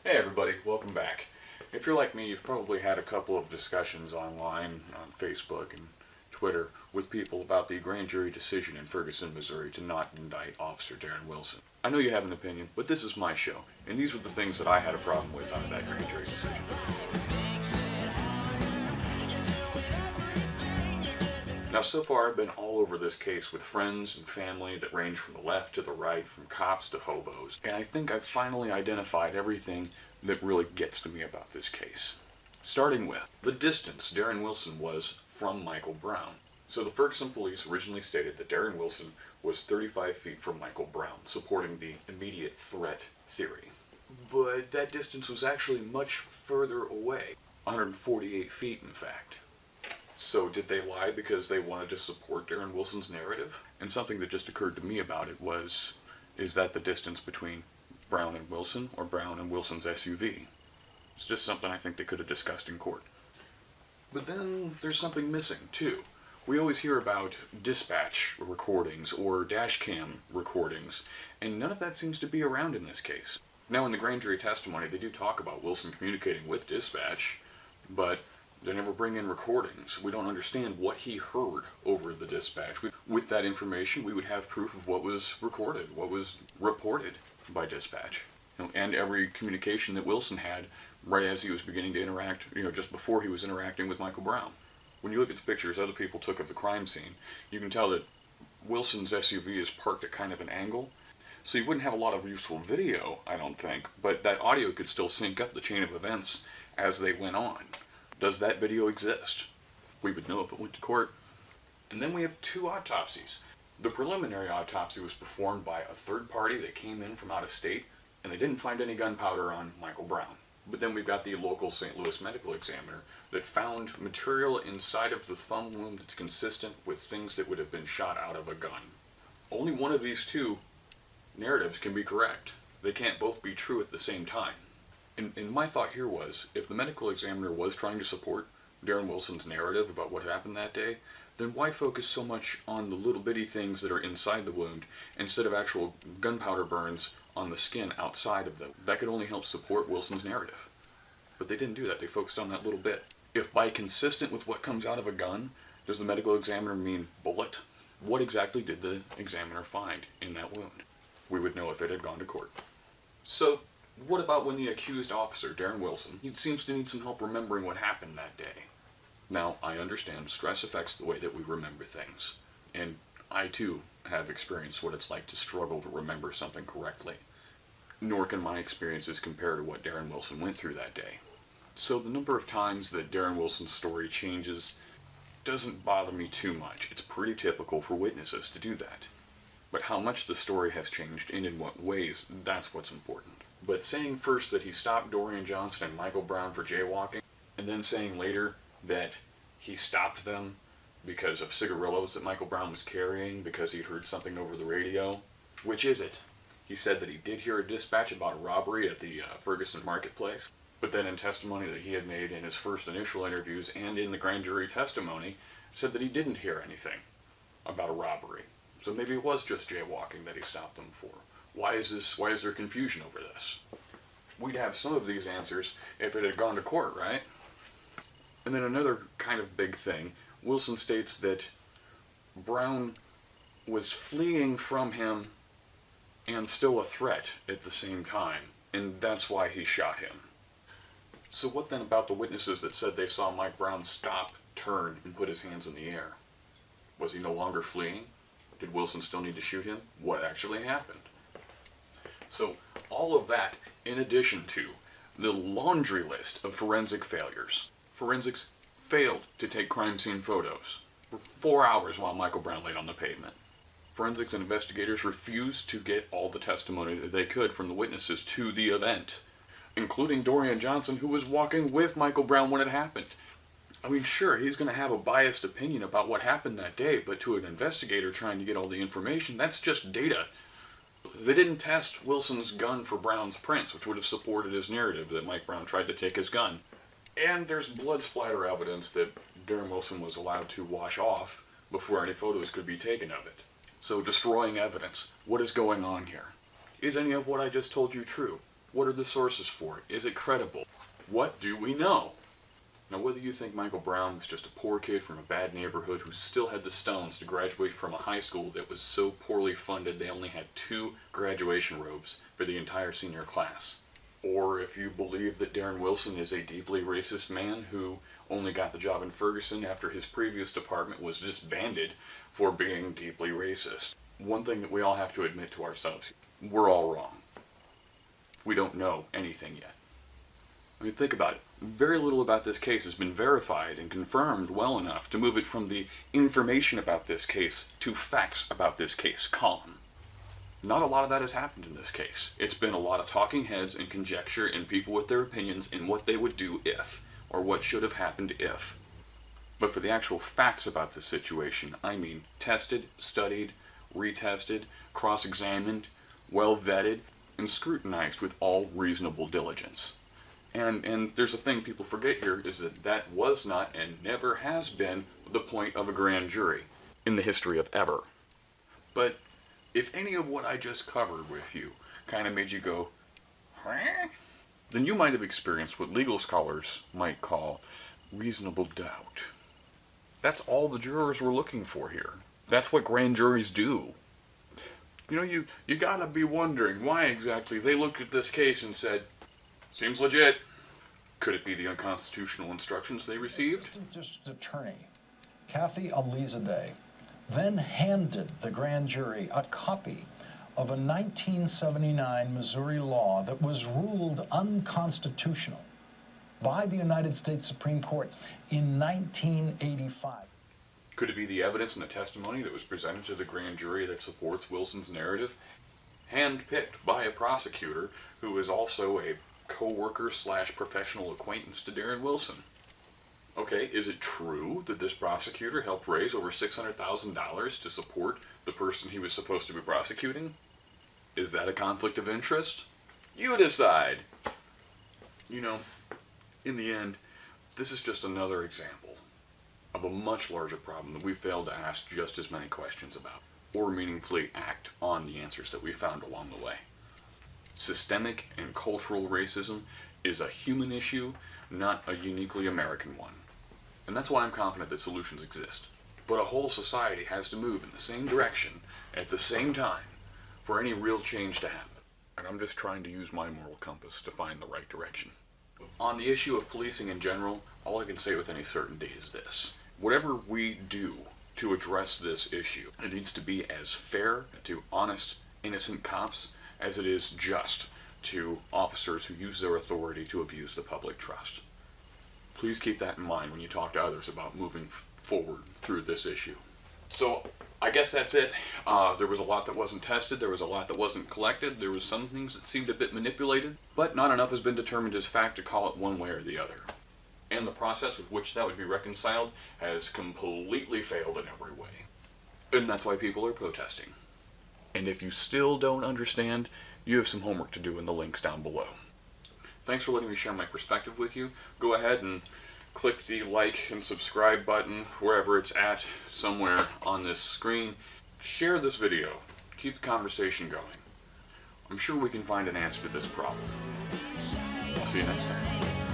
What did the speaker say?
Hey everybody, welcome back. If you're like me, you've probably had a couple of discussions online, on Facebook and Twitter, with people about the grand jury decision in Ferguson, Missouri to not indict Officer Darren Wilson. I know you have an opinion, but this is my show, and these were the things that I had a problem with out of that grand jury decision. Now, so far I've been all over this case with friends and family that range from the left to the right, from cops to hobos, and I think I've finally identified everything that really gets to me about this case. Starting with the distance Darren Wilson was from Michael Brown. So the Ferguson police originally stated that Darren Wilson was 35 feet from Michael Brown, supporting the immediate threat theory. But that distance was actually much further away, 148 feet in fact. So did they lie because they wanted to support Darren Wilson's narrative? And something that just occurred to me about it was, is that the distance between Brown and Wilson, or Brown and Wilson's SUV? It's just something I think they could have discussed in court. But then there's something missing too. We always hear about dispatch recordings or dash cam recordings, and none of that seems to be around in this case. Now in the grand jury testimony they do talk about Wilson communicating with dispatch, but they never bring in recordings. We don't understand what he heard over the dispatch. With that information, we would have proof of what was recorded, what was reported by dispatch. And every communication that Wilson had right as he was beginning to interact, just before he was interacting with Michael Brown. When you look at the pictures other people took of the crime scene, you can tell that Wilson's SUV is parked at kind of an angle. So you wouldn't have a lot of useful video, I don't think, but that audio could still sync up the chain of events as they went on. Does that video exist? We would know if it went to court. And then we have two autopsies. The preliminary autopsy was performed by a third party that came in from out of state, and they didn't find any gunpowder on Michael Brown. But then we've got the local St. Louis medical examiner that found material inside of the thumb wound that's consistent with things that would have been shot out of a gun. Only one of these two narratives can be correct. They can't both be true at the same time. And my thought here was, if the medical examiner was trying to support Darren Wilson's narrative about what happened that day, then why focus so much on the little bitty things that are inside the wound instead of actual gunpowder burns on the skin outside of them? That could only help support Wilson's narrative. But they didn't do that. They focused on that little bit. If by consistent with what comes out of a gun, does the medical examiner mean bullet? What exactly did the examiner find in that wound? We would know if it had gone to court. So, what about when the accused officer, Darren Wilson, he seems to need some help remembering what happened that day? Now, I understand stress affects the way that we remember things, and I too have experienced what it's like to struggle to remember something correctly. Nor can my experiences compare to what Darren Wilson went through that day. So the number of times that Darren Wilson's story changes doesn't bother me too much. It's pretty typical for witnesses to do that. But how much the story has changed and in what ways, that's what's important. But saying first that he stopped Dorian Johnson and Michael Brown for jaywalking, and then saying later that he stopped them because of cigarillos that Michael Brown was carrying because he'd heard something over the radio, which is it? He said that he did hear a dispatch about a robbery at the Ferguson marketplace, but then in testimony that he had made in his first initial interviews and in the grand jury testimony, said that he didn't hear anything about a robbery. So maybe it was just jaywalking that he stopped them for. Why is there confusion over this? We'd have some of these answers if it had gone to court, right? And then another kind of big thing, Wilson states that Brown was fleeing from him and still a threat at the same time, and that's why he shot him. So what then about the witnesses that said they saw Mike Brown stop, turn, and put his hands in the air? Was he no longer fleeing? Did Wilson still need to shoot him? What actually happened? So all of that, in addition to the laundry list of forensic failures. Forensics failed to take crime scene photos for 4 hours while Michael Brown laid on the pavement. Forensics and investigators refused to get all the testimony that they could from the witnesses to the event, including Dorian Johnson, who was walking with Michael Brown when it happened. I mean, sure, he's going to have a biased opinion about what happened that day, but to an investigator trying to get all the information, that's just data. They didn't test Wilson's gun for Brown's prints, which would have supported his narrative that Mike Brown tried to take his gun. And there's blood splatter evidence that Darren Wilson was allowed to wash off before any photos could be taken of it. So destroying evidence. What is going on here? Is any of what I just told you true? What are the sources for it? Is it credible? What do we know? Now, whether you think Michael Brown was just a poor kid from a bad neighborhood who still had the stones to graduate from a high school that was so poorly funded they only had 2 graduation robes for the entire senior class, or if you believe that Darren Wilson is a deeply racist man who only got the job in Ferguson after his previous department was disbanded for being deeply racist, one thing that we all have to admit to ourselves: we're all wrong. We don't know anything yet. I mean, think about it. Very little about this case has been verified and confirmed well enough to move it from the information about this case to facts about this case column. Not a lot of that has happened in this case. It's been a lot of talking heads and conjecture and people with their opinions and what they would do if, or what should have happened if. But for the actual facts about this situation, I mean tested, studied, retested, cross-examined, well vetted, and scrutinized with all reasonable diligence. And there's a thing people forget here, is that that was not and never has been the point of a grand jury in the history of ever. But if any of what I just covered with you kind of made you go, huh? Then you might have experienced what legal scholars might call reasonable doubt. That's all the jurors were looking for here. That's what grand juries do. You know, you gotta be wondering why exactly they looked at this case and said, seems legit. Could it be the unconstitutional instructions they received? Assistant District Attorney Kathy Alizadeh then handed the grand jury a copy of a 1979 Missouri law that was ruled unconstitutional by the United States Supreme Court in 1985. Could it be the evidence and the testimony that was presented to the grand jury that supports Wilson's narrative? Handpicked by a prosecutor who is also a co-worker / professional acquaintance to Darren Wilson. Okay, is it true that this prosecutor helped raise over $600,000 to support the person he was supposed to be prosecuting? Is that a conflict of interest? You decide. You know, in the end, this is just another example of a much larger problem that we failed to ask just as many questions about, or meaningfully act on the answers that we found along the way. Systemic and cultural racism is a human issue, not a uniquely American one. And that's why I'm confident that solutions exist. But a whole society has to move in the same direction at the same time for any real change to happen. And I'm just trying to use my moral compass to find the right direction. On the issue of policing in general, all I can say with any certainty is this: whatever we do to address this issue, it needs to be as fair to honest, innocent cops as it is just to officers who use their authority to abuse the public trust. Please keep that in mind when you talk to others about moving forward through this issue. So, I guess that's it. There was a lot that wasn't tested, there was a lot that wasn't collected, there was some things that seemed a bit manipulated, but not enough has been determined as fact to call it one way or the other. And the process with which that would be reconciled has completely failed in every way. And that's why people are protesting. And if you still don't understand, you have some homework to do in the links down below. Thanks for letting me share my perspective with you. Go ahead and click the like and subscribe button wherever it's at, somewhere on this screen. Share this video. Keep the conversation going. I'm sure we can find an answer to this problem. I'll see you next time.